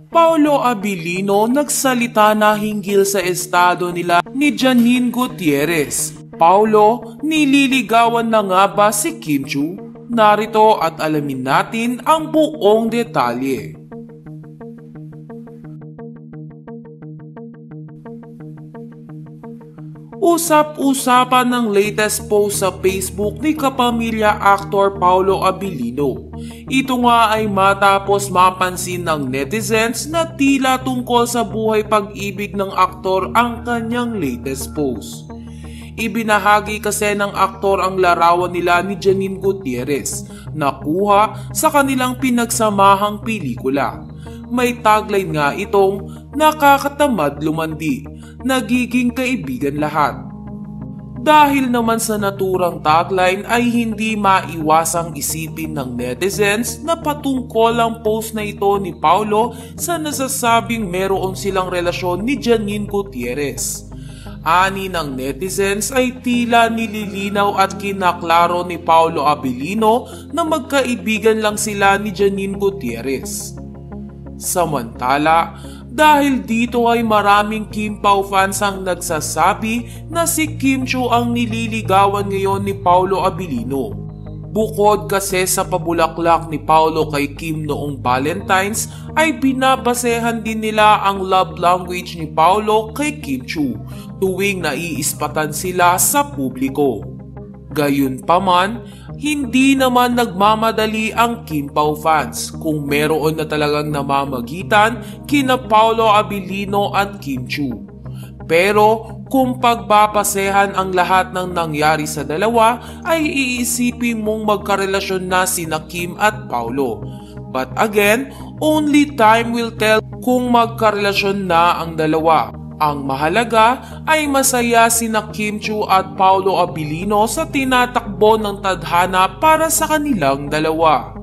Paolo Abilino nagsalita na hinggil sa estado nila ni Janine Gutierrez. Paolo, nililigawan na nga ba si Kim Chiu? Narito at alamin natin ang buong detalye. Usap-usapan ng latest post sa Facebook ni kapamilya aktor Paolo Abilino. Ito nga ay matapos mapansin ng netizens na tila tungkol sa buhay pag-ibig ng aktor ang kanyang latest post. Ibinahagi kasi ng aktor ang larawan nila ni Janine Gutierrez na kuha sa kanilang pinagsamahang pelikula. May tagline nga itong nakakatamad lumandi, nagiging kaibigan lahat. Dahil naman sa naturang tagline ay hindi maiwasang isipin ng netizens na patungkol ang post na ito ni Paolo sa nasasabing meron silang relasyon ni Janine Gutierrez. Ani ng netizens ay tila nililinaw at kinaklaro ni Paolo Abilino na magkaibigan lang sila ni Janine Gutierrez. Samantala, dahil dito ay maraming Kim Pao fans ang nagsasabi na si Kim Chiu ang nililigawan ngayon ni Paolo Abilino. Bukod kasi sa pabulaklak ni Paolo kay Kim noong Valentine's ay binabasehan din nila ang love language ni Paolo kay Kim Chiu tuwing naiispatan sila sa publiko. Gayunpaman, hindi naman nagmamadali ang Kim Pao fans kung meron na talagang namamagitan kina Paolo Abilino at Kim Chiu. Pero kung pagbabasehan ang lahat ng nangyari sa dalawa ay iisipin mong magkarelasyon na sina Kim at Paolo. But again, only time will tell kung magkarelasyon na ang dalawa. Ang mahalaga ay masaya sina Kim Chiu at Paolo Abilino sa tinatakbo ng tadhana para sa kanilang dalawa.